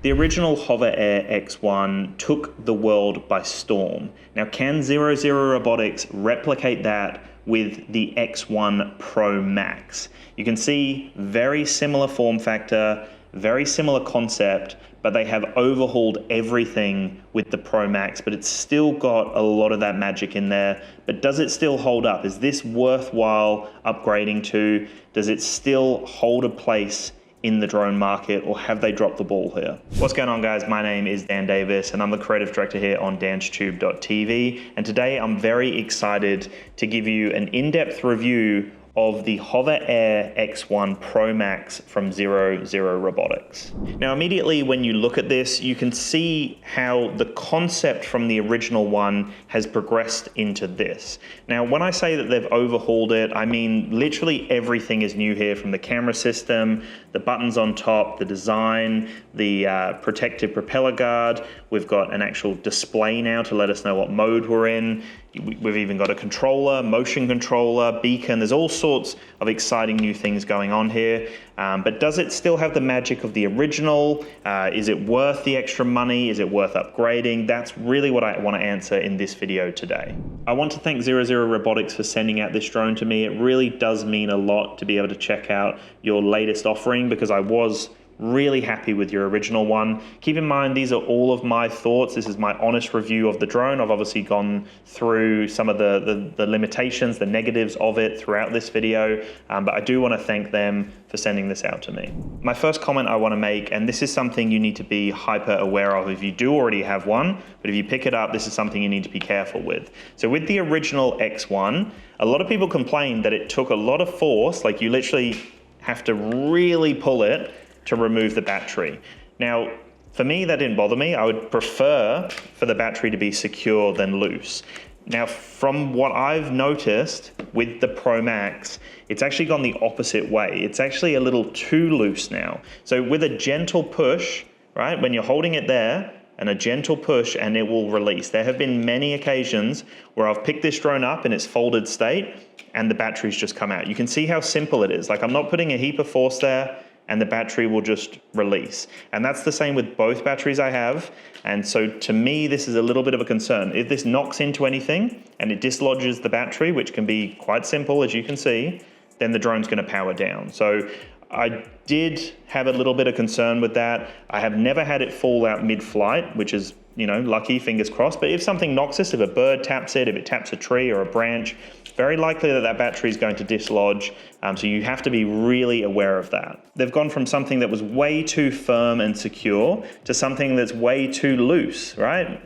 The original HOVERAir X1 took the world by storm. Now, can 00 Robotics replicate that with the X1 PROMAX? You can see very similar form factor, very similar concept, but they have overhauled everything with the PROMAX, but it's still got a lot of that magic in there. But does it still hold up? Is this worthwhile upgrading to? Does it still hold a place in the drone market, or have they dropped the ball here? What's going on, guys? My name is Dan Davis and I'm the creative director here on DansTube.TV, and today I'm very excited to give you an in-depth review of the HOVERAir X1 PROMAX from 00 Robotics. Now, immediately when you look at this, you can see how the concept from the original one has progressed into this. Now, when I say that they've overhauled it, I mean literally everything is new here, from the camera system, the buttons on top, the design, the protective propeller guard. We've got an actual display now to let us know what mode we're in. We've even got a controller, motion controller, beacon. There's all sorts of exciting new things going on here. But does it still have the magic of the original? Is it worth the extra money? Is it worth upgrading? That's really what I want to answer in this video today. I want to thank 00 Robotics for sending out this drone to me. It really does mean a lot to be able to check out your latest offering, because I was really happy with your original one. Keep in mind, these are all of my thoughts. This is my honest review of the drone. I've obviously gone through some of the limitations, the negatives of it throughout this video, but I do want to thank them for sending this out to me. My first comment I want to make, and this is something you need to be hyper aware of if you do already have one, but if you pick it up, this is something you need to be careful with. So with the original X1, a lot of people complained that it took a lot of force, like you literally have to really pull it to remove the battery. Now, for me, that didn't bother me. I would prefer for the battery to be secure than loose. Now, from what I've noticed with the PROMAX, it's actually gone the opposite way. It's actually a little too loose now. So with a gentle push, right, when you're holding it there, and a gentle push, and it will release. There have been many occasions where I've picked this drone up in its folded state and the battery's just come out. You can see how simple it is. Like, I'm not putting a heap of force there, and the battery will just release. And that's the same with both batteries I have. And so to me, this is a little bit of a concern. If this knocks into anything and it dislodges the battery, which can be quite simple, as you can see, then the drone's gonna power down. So I did have a little bit of concern with that. I have never had it fall out mid-flight, which is, you know, lucky, fingers crossed. But if something knocks us, if a bird taps it, if it taps a tree or a branch, very likely that that battery is going to dislodge. So you have to be really aware of that. They've gone from something that was way too firm and secure to something that's way too loose, right?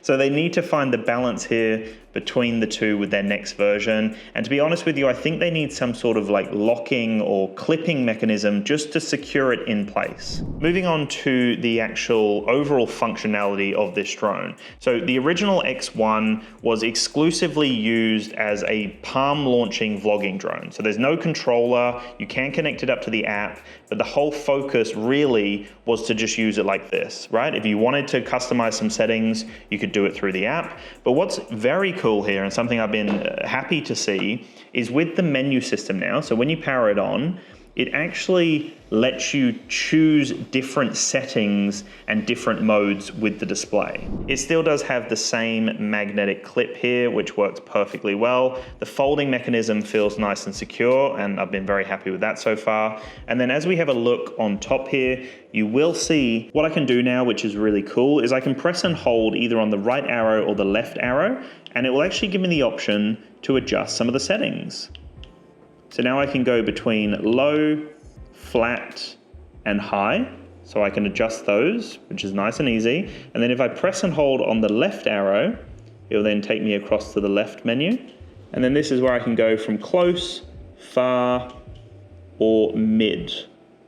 So they need to find the balance here between the two with their next version. And to be honest with you, I think they need some sort of like locking or clipping mechanism just to secure it in place. Moving on to the actual overall functionality of this drone. So the original X1 was exclusively used as a palm launching vlogging drone. So there's no controller, you can connect it up to the app, but the whole focus really was to just use it like this, right? If you wanted to customize some settings, you could do it through the app. But what's very cool here, and something I've been happy to see, is with the menu system now. So when you power it on, it actually lets you choose different settings and different modes with the display. It still does have the same magnetic clip here, which works perfectly well. The folding mechanism feels nice and secure, and I've been very happy with that so far. And then as we have a look on top here, you will see what I can do now, which is really cool, is I can press and hold either on the right arrow or the left arrow, and it will actually give me the option to adjust some of the settings. So now I can go between low, flat, and high. So I can adjust those, which is nice and easy. And then if I press and hold on the left arrow, it will then take me across to the left menu. And then this is where I can go from close, far, or mid,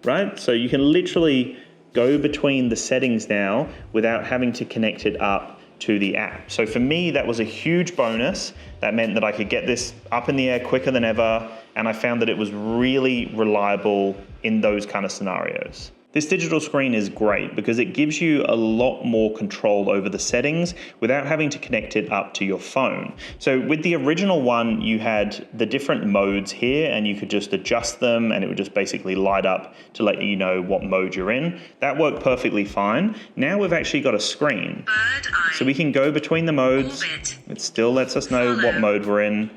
right? So you can literally go between the settings now without having to connect it up to the app. So for me, that was a huge bonus. That meant that I could get this up in the air quicker than ever, and I found that it was really reliable in those kind of scenarios. This digital screen is great because it gives you a lot more control over the settings without having to connect it up to your phone. So with the original one, you had the different modes here and you could just adjust them and it would just basically light up to let you know what mode you're in. That worked perfectly fine. Now we've actually got a screen. So we can go between the modes. It still lets us know what mode we're in.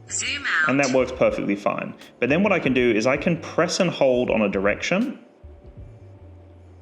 Zoom out. And that works perfectly fine. But then what I can do is I can press and hold on a direction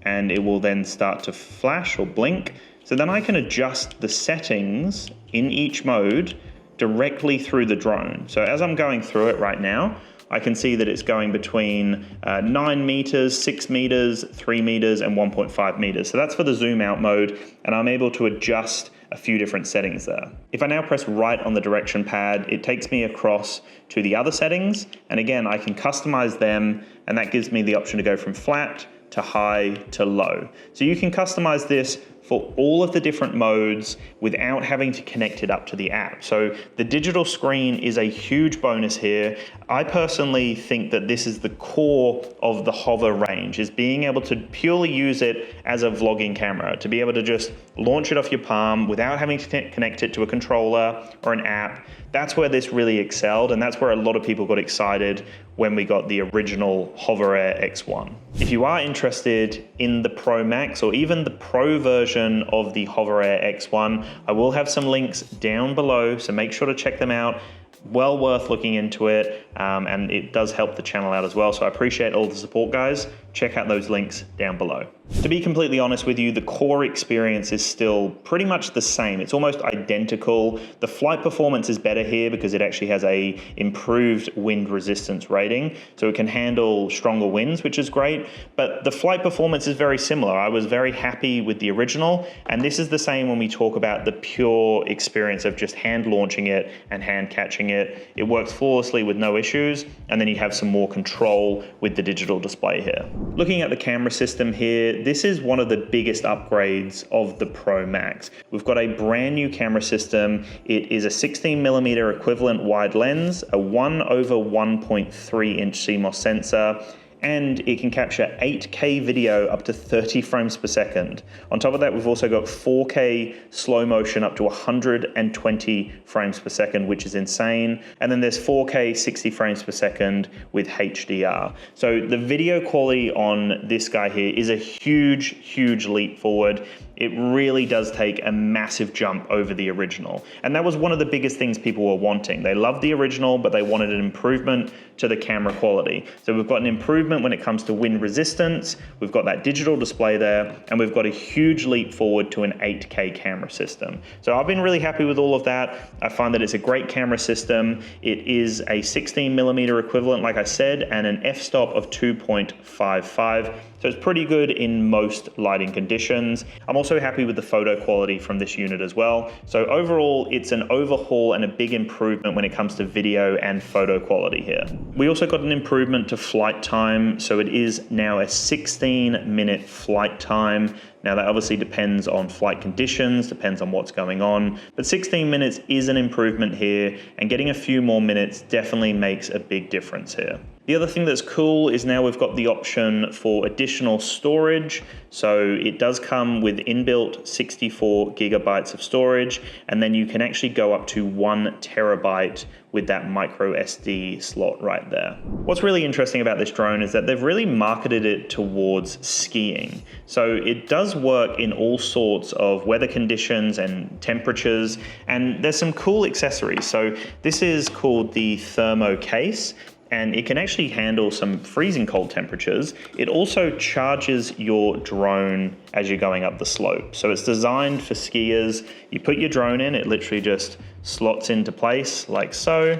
and it will then start to flash or blink. So then I can adjust the settings in each mode directly through the drone. So as I'm going through it right now, I can see that it's going between 9 meters, 6 meters, 3 meters, and 1.5 meters. So that's for the zoom out mode, and I'm able to adjust a few different settings there. If I now press right on the direction pad, it takes me across to the other settings, and again, I can customize them, and that gives me the option to go from flat to high to low. So you can customize this for all of the different modes without having to connect it up to the app. So the digital screen is a huge bonus here. I personally think that this is the core of the Hover range, is being able to purely use it as a vlogging camera, to be able to just launch it off your palm without having to connect it to a controller or an app. That's where this really excelled, and that's where a lot of people got excited when we got the original HOVERAir X1. If you are interested in the PROMAX or even the Pro version of the HOVERAir X1, I will have some links down below, so make sure to check them out. Well worth looking into it, and it does help the channel out as well, so I appreciate all the support, guys. Check out those links down below. To be completely honest with you, the core experience is still pretty much the same. It's almost identical. The flight performance is better here because it actually has a improved wind resistance rating, so it can handle stronger winds, which is great, but the flight performance is very similar. I was very happy with the original, and this is the same when we talk about the pure experience of just hand launching it and hand catching it. It works flawlessly with no issues, and then you have some more control with the digital display here. Looking at the camera system here, this is one of the biggest upgrades of the PROMAX. We've got a brand new camera system. It is a 16mm equivalent wide lens, a 1/1.3 inch CMOS sensor, and it can capture 8K video up to 30 frames per second. On top of that, we've also got 4K slow motion up to 120 frames per second, which is insane. And then there's 4K 60 frames per second with HDR. So the video quality on this guy here is a huge, huge leap forward. It really does take a massive jump over the original. And that was one of the biggest things people were wanting. They loved the original, but they wanted an improvement to the camera quality. So we've got an improvement when it comes to wind resistance, we've got that digital display there, and we've got a huge leap forward to an 8K camera system. So I've been really happy with all of that. I find that it's a great camera system. It is a 16mm equivalent, like I said, and an f-stop of 2.55. So it's pretty good in most lighting conditions. I'm also happy with the photo quality from this unit as well. So overall, it's an overhaul and a big improvement when it comes to video and photo quality here. We also got an improvement to flight time. So it is now a 16-minute flight time. Now that obviously depends on flight conditions, depends on what's going on, but 16 minutes is an improvement here, and getting a few more minutes definitely makes a big difference here. The other thing that's cool is now we've got the option for additional storage. So it does come with inbuilt 64 gigabytes of storage, and then you can actually go up to 1 terabyte with that micro SD slot right there. What's really interesting about this drone is that they've really marketed it towards skiing. So it does work in all sorts of weather conditions and temperatures, and there's some cool accessories. So this is called the Thermo case, and it can actually handle some freezing cold temperatures. It also charges your drone as you're going up the slope. So it's designed for skiers. You put your drone in, it literally just slots into place like so.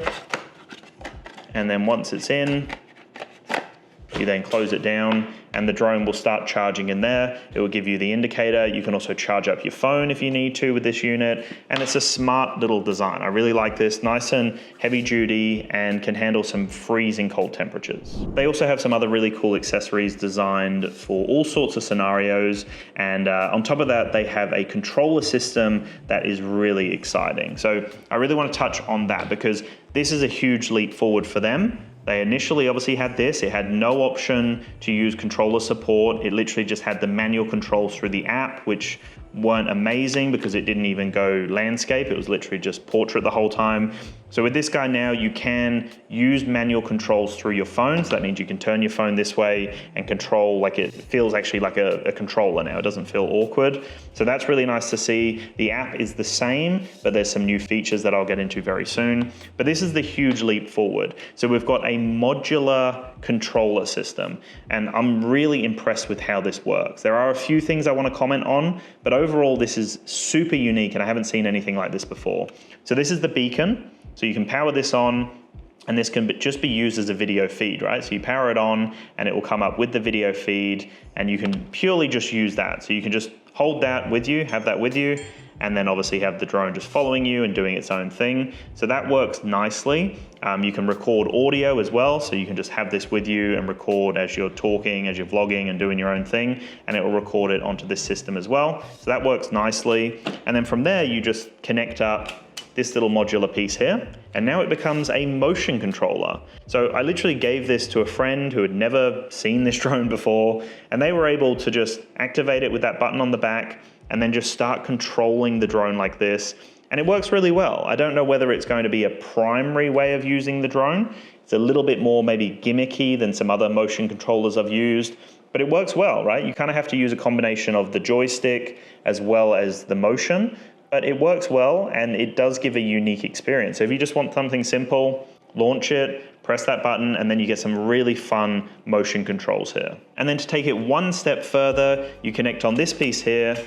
And then once it's in, you then close it down and the drone will start charging in there. It will give you the indicator. You can also charge up your phone if you need to with this unit. And it's a smart little design. I really like this, nice and heavy duty and can handle some freezing cold temperatures. They also have some other really cool accessories designed for all sorts of scenarios. And on top of that, they have a controller system that is really exciting. So I really want to touch on that because this is a huge leap forward for them. They initially obviously had this. It had no option to use controller support. It literally just had the manual controls through the app, which weren't amazing because it didn't even go landscape. It was literally just portrait the whole time. So with this guy now, you can use manual controls through your phone. So that means you can turn your phone this way and control, like it feels actually like a controller now. It doesn't feel awkward. So that's really nice to see. The app is the same, but there's some new features that I'll get into very soon. But this is the huge leap forward. So we've got a modular controller system, and I'm really impressed with how this works. There are a few things I want to comment on, but overall this is super unique and I haven't seen anything like this before. So this is the beacon. So you can power this on, and this can just be used as a video feed, right? So you power it on and it will come up with the video feed, and you can purely just use that. So you can just hold that with you, have that with you, and then obviously have the drone just following you and doing its own thing. So that works nicely. You can record audio as well. So you can just have this with you and record as you're talking, as you're vlogging and doing your own thing, and it will record it onto this system as well. So that works nicely. And then from there, you just connect up this little modular piece here, and now it becomes a motion controller. So I literally gave this to a friend who had never seen this drone before, and they were able to just activate it with that button on the back and then just start controlling the drone like this. And it works really well. I don't know whether it's going to be a primary way of using the drone. It's a little bit more maybe gimmicky than some other motion controllers I've used, but it works well, right? You kind of have to use a combination of the joystick as well as the motion. But it works well, and it does give a unique experience. So if you just want something simple, launch it, press that button, and then you get some really fun motion controls here. And then to take it one step further, you connect on this piece here,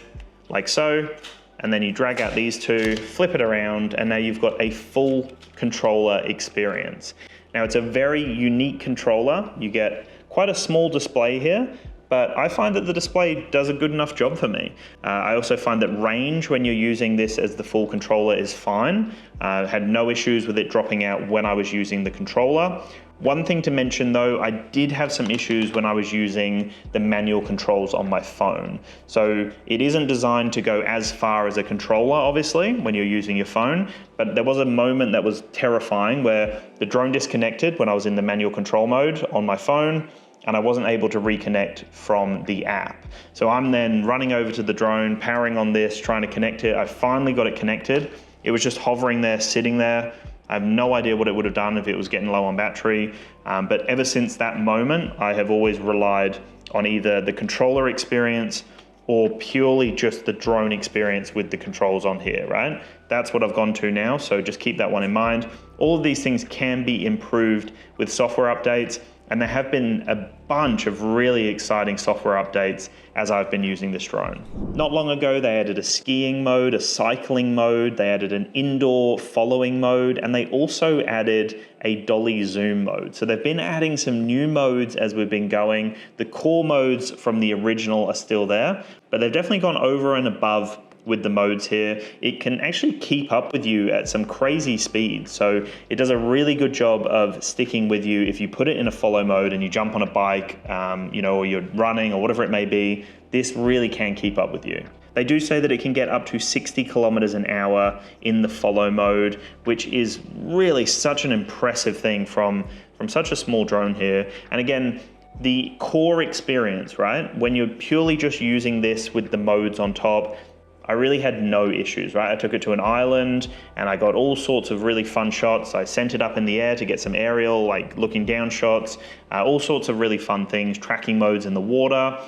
like so, and then you drag out these two, flip it around, and now you've got a full controller experience. Now it's a very unique controller. You get quite a small display here, but I find that the display does a good enough job for me. I also find that range when you're using this as the full controller is fine. I had no issues with it dropping out when I was using the controller. One thing to mention though, I did have some issues when I was using the manual controls on my phone. So it isn't designed to go as far as a controller, obviously, when you're using your phone, but there was a moment that was terrifying where the drone disconnected when I was in the manual control mode on my phone, and I wasn't able to reconnect from the app. So I'm then running over to the drone, powering on this, trying to connect it. I finally got it connected. It was just hovering there, sitting there. I have no idea what it would have done if it was getting low on battery. But ever since that moment, I have always relied on either the controller experience or purely just the drone experience with the controls on here, right? That's what I've gone to now, so just keep that one in mind. All of these things can be improved with software updates, and there have been a bunch of really exciting software updates as I've been using this drone. Not long ago, they added a skiing mode, a cycling mode, they added an indoor following mode, and they also added a dolly zoom mode. So they've been adding some new modes as we've been going. The core modes from the original are still there, but they've definitely gone over and above with the modes here. It can actually keep up with you at some crazy speed. So it does a really good job of sticking with you. If you put it in a follow mode and you jump on a bike, or you're running or whatever it may be, this really can keep up with you. They do say that it can get up to 60 kilometers an hour in the follow mode, which is really such an impressive thing from such a small drone here. And again, the core experience, right? When you're purely just using this with the modes on top, I really had no issues, right? I took it to an island and I got all sorts of really fun shots. I sent it up in the air to get some aerial, like looking down shots, all sorts of really fun things, tracking modes in the water,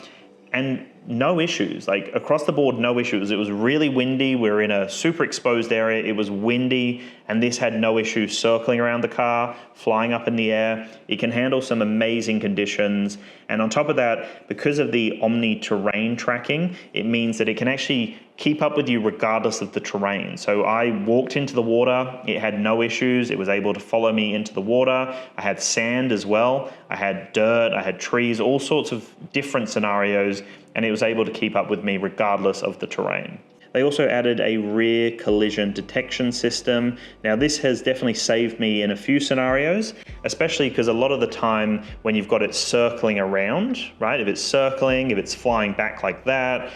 and no issues, like across the board, no issues. It was really windy. We were in a super exposed area. It was windy, and this had no issues circling around the car, flying up in the air. It can handle some amazing conditions. And on top of that, because of the Omni terrain tracking, it means that it can actually keep up with you regardless of the terrain. So I walked into the water, it had no issues. It was able to follow me into the water. I had sand as well. I had dirt, I had trees, all sorts of different scenarios, and it was able to keep up with me regardless of the terrain. They also added a rear collision detection system. Now this has definitely saved me in a few scenarios, especially because a lot of the time when you've got it circling around, right? If it's circling, if it's flying back like that,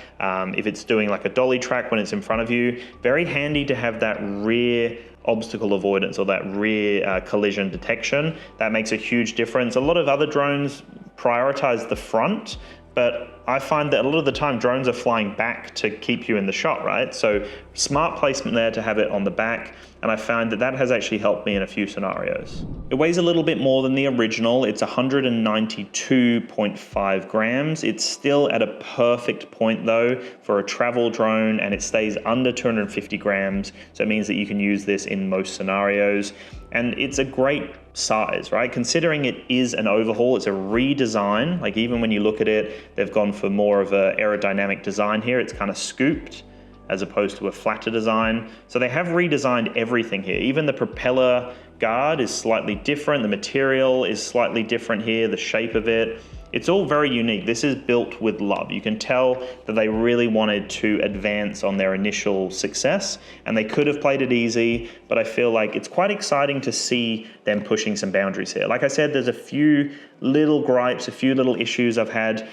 if it's doing like a dolly track when it's in front of you, very handy to have that rear obstacle avoidance or that rear collision detection. That makes a huge difference. A lot of other drones prioritize the front, but I find that a lot of the time drones are flying back to keep you in the shot, right? So smart placement there to have it on the back, and I found that that has actually helped me in a few scenarios. It weighs a little bit more than the original. It's 192.5 grams. It's still at a perfect point though for a travel drone, and it stays under 250 grams. So it means that you can use this in most scenarios. And it's a great size, right? Considering it is an overhaul, it's a redesign. Like even when you look at it, they've gone for more of an aerodynamic design here. It's kind of scooped as opposed to a flatter design. So they have redesigned everything here. Even the propeller guard is slightly different. The material is slightly different here, the shape of it. It's all very unique. This is built with love. You can tell that they really wanted to advance on their initial success, and they could have played it easy, but I feel like it's quite exciting to see them pushing some boundaries here. Like I said, there's a few little gripes, a few little issues I've had,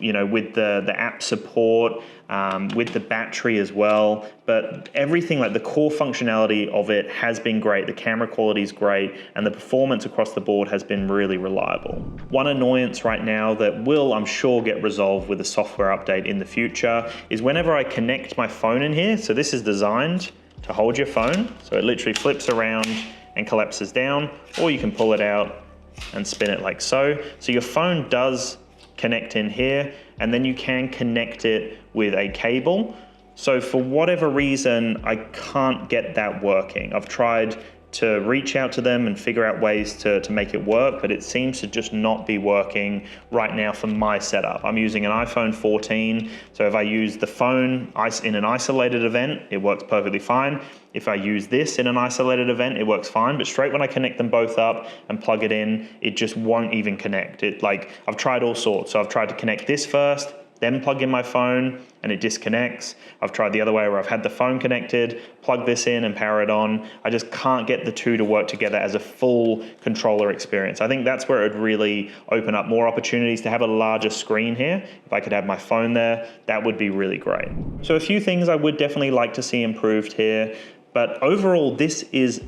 you know, with the app support, with the battery as well, but everything, like the core functionality of it has been great. The camera quality is great, and the performance across the board has been really reliable. One annoyance right now that will, I'm sure, get resolved with a software update in the future is whenever I connect my phone in here, so this is designed to hold your phone, so it literally flips around and collapses down, or you can pull it out and spin it like so. So your phone does connect in here, and then you can connect it with a cable. So for whatever reason, I can't get that working. I've tried to reach out to them and figure out ways to make it work, but it seems to just not be working right now for my setup. I'm using an iPhone 14, so if I use the phone in an isolated event, it works perfectly fine. If I use this in an isolated event, it works fine, but straight when I connect them both up and plug it in, it just won't even connect. I've tried all sorts. So I've tried to connect this first, then plug in my phone, and it disconnects. I've tried the other way where I've had the phone connected, plug this in and power it on. I just can't get the two to work together as a full controller experience. I think that's where it would really open up more opportunities to have a larger screen here. If I could have my phone there, that would be really great. So a few things I would definitely like to see improved here, but overall, this is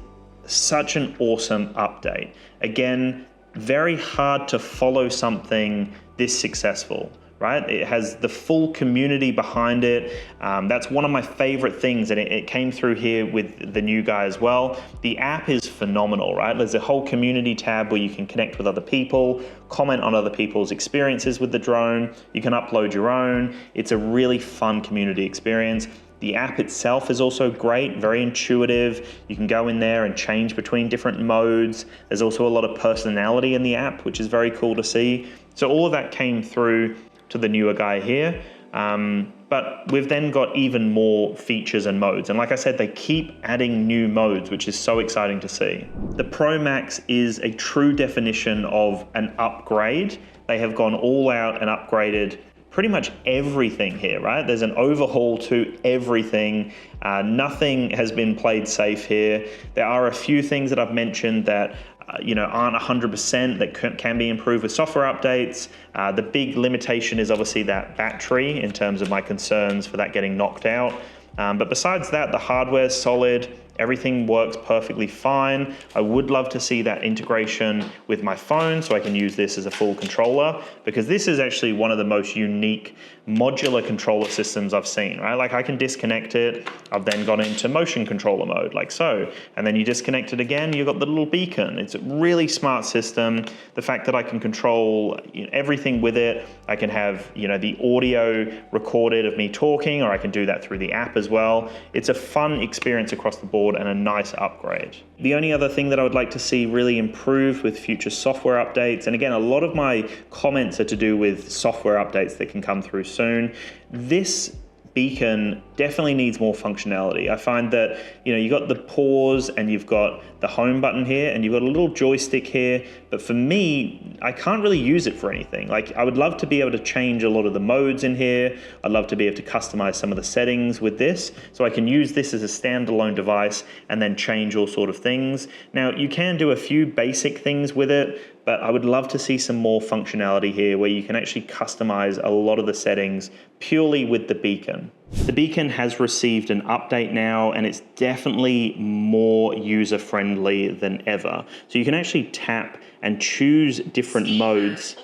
such an awesome update. Again, very hard to follow something this successful, right? It has the full community behind it. That's one of my favorite things, and it came through here with the new guy as well. The app is phenomenal, right? There's a whole community tab where you can connect with other people, comment on other people's experiences with the drone. You can upload your own. It's a really fun community experience. The app itself is also great, very intuitive. You can go in there and change between different modes. There's also a lot of personality in the app, which is very cool to see. So all of that came through to the newer guy here. But we've then got even more features and modes. And like I said, they keep adding new modes, which is so exciting to see. The PROMAX is a true definition of an upgrade. They have gone all out and upgraded pretty much everything here, right? There's an overhaul to everything. Nothing has been played safe here. There are a few things that I've mentioned that aren't 100% that can be improved with software updates. The big limitation is obviously that battery in terms of my concerns for that getting knocked out. But besides that, the hardware's solid. Everything works perfectly fine. I would love to see that integration with my phone so I can use this as a full controller, because this is actually one of the most unique modular controller systems I've seen, right? Like I can disconnect it. I've then gone into motion controller mode like so, and then you disconnect it again, you've got the little beacon. It's a really smart system. The fact that I can control everything with it, I can have the audio recorded of me talking, or I can do that through the app as well. It's a fun experience across the board and a nice upgrade. The only other thing that I would like to see really improved with future software updates, and again, a lot of my comments are to do with software updates that can come through soon. This beacon definitely needs more functionality. I find that, you know, you got the pause and you've got the home button here and you've got a little joystick here, but for me, I can't really use it for anything. Like, I would love to be able to change a lot of the modes in here. I'd love to be able to customize some of the settings with this, so I can use this as a standalone device and then change all sort of things. Now, you can do a few basic things with it, but I would love to see some more functionality here where you can actually customize a lot of the settings purely with the beacon. The beacon has received an update now, and it's definitely more user-friendly than ever. So you can actually tap and choose different modes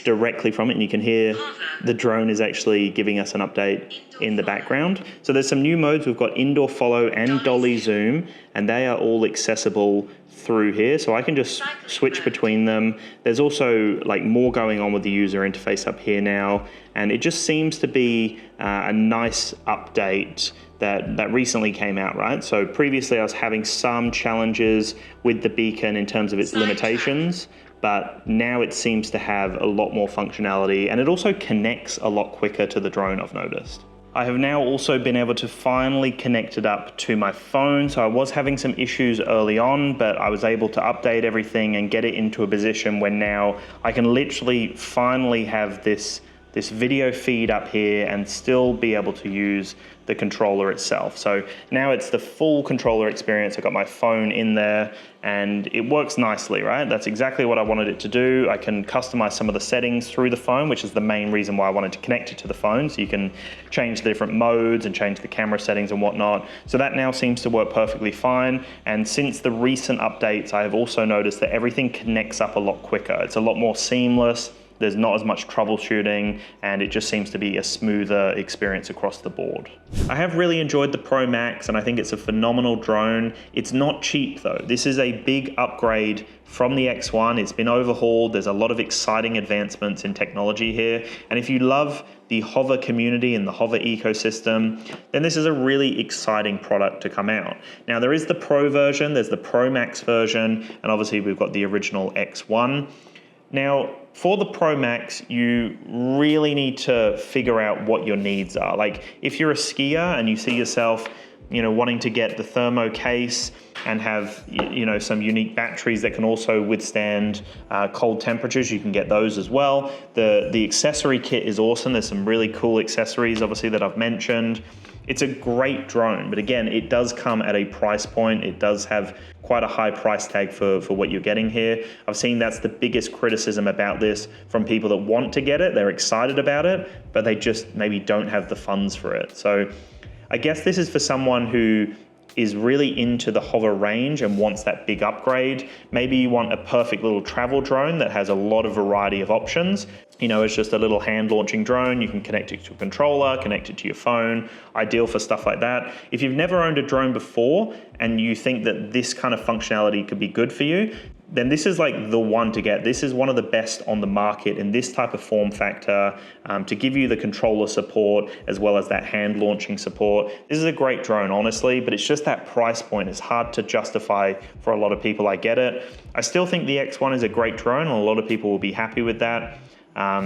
directly from it, and you can hear the drone is actually giving us an update in the background. So there's some new modes. We've got indoor follow and dolly zoom, and they are all accessible through here, so I can just switch between them. There's also like more going on with the user interface up here now, and it just seems to be a nice update that recently came out, right? So previously I was having some challenges with the beacon in terms of its limitations, but now it seems to have a lot more functionality, and it also connects a lot quicker to the drone, I've noticed. I have now also been able to finally connect it up to my phone. So I was having some issues early on, but I was able to update everything and get it into a position where now I can literally finally have this video feed up here and still be able to use the controller itself. So now it's the full controller experience. I've got my phone in there and it works nicely, right? That's exactly what I wanted it to do. I can customize some of the settings through the phone, which is the main reason why I wanted to connect it to the phone. So you can change the different modes and change the camera settings and whatnot. So that now seems to work perfectly fine. And since the recent updates, I have also noticed that everything connects up a lot quicker. It's a lot more seamless. There's not as much troubleshooting, and it just seems to be a smoother experience across the board. I have really enjoyed the PROMAX, and I think it's a phenomenal drone. It's not cheap though. This is a big upgrade from the X1. It's been overhauled. There's a lot of exciting advancements in technology here. And if you love the hover community and the hover ecosystem, then this is a really exciting product to come out. Now there is the Pro version, there's the PROMAX version, and obviously we've got the original X1. Now, for the PROMAX, you really need to figure out what your needs are. Like, if you're a skier and you see yourself, you know, wanting to get the thermo case and have, you know, some unique batteries that can also withstand cold temperatures, you can get those as well. The accessory kit is awesome. There's some really cool accessories, obviously, that I've mentioned. It's a great drone, but again, it does come at a price point. It does have quite a high price tag for what you're getting here. I've seen that's the biggest criticism about this from people that want to get it. They're excited about it, but they just maybe don't have the funds for it. So I guess this is for someone who is really into the hover range and wants that big upgrade. Maybe you want a perfect little travel drone that has a lot of variety of options. You know, it's just a little hand launching drone. You can connect it to a controller, connect it to your phone, ideal for stuff like that. If you've never owned a drone before and you think that this kind of functionality could be good for you, then this is like the one to get. This is one of the best on the market in this type of form factor to give you the controller support as well as that hand launching support. This is a great drone, honestly, but it's just that price point. It's hard to justify for a lot of people. I get it. I still think the X1 is a great drone and a lot of people will be happy with that.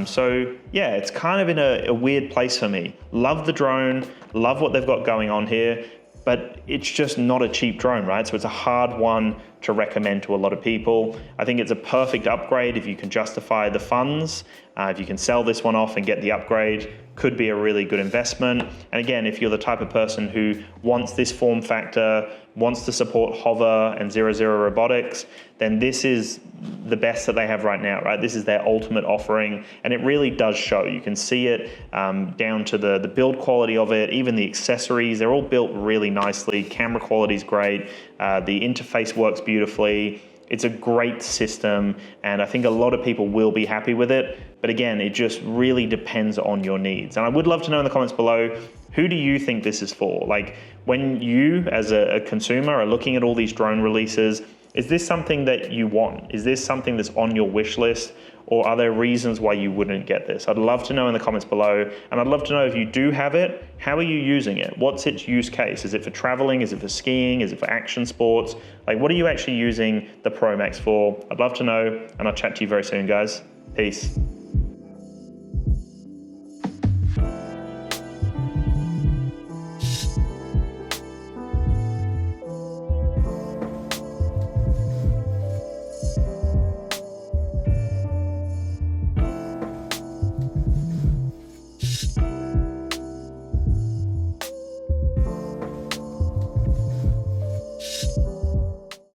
So yeah, it's kind of in a weird place for me. Love the drone, love what they've got going on here, but it's just not a cheap drone, right? So it's a hard one to recommend to a lot of people. I think it's a perfect upgrade if you can justify the funds. If you can sell this one off and get the upgrade, could be a really good investment. And again, if you're the type of person who wants this form factor, wants to support hover and 0 robotics, then this is the best that they have right now, right? This is their ultimate offering, and it really does show. You can see it down to the build quality of it, even the accessories, they're all built really nicely. Camera quality is great. The interface works beautifully. It's a great system, and I think a lot of people will be happy with it. But again, it just really depends on your needs. And I would love to know in the comments below, who do you think this is for? Like, when you as a consumer are looking at all these drone releases, is this something that you want? Is this something that's on your wish list? Or are there reasons why you wouldn't get this? I'd love to know in the comments below. And I'd love to know if you do have it, how are you using it? What's its use case? Is it for traveling? Is it for skiing? Is it for action sports? Like, what are you actually using the PROMAX for? I'd love to know, and I'll chat to you very soon, guys. Peace.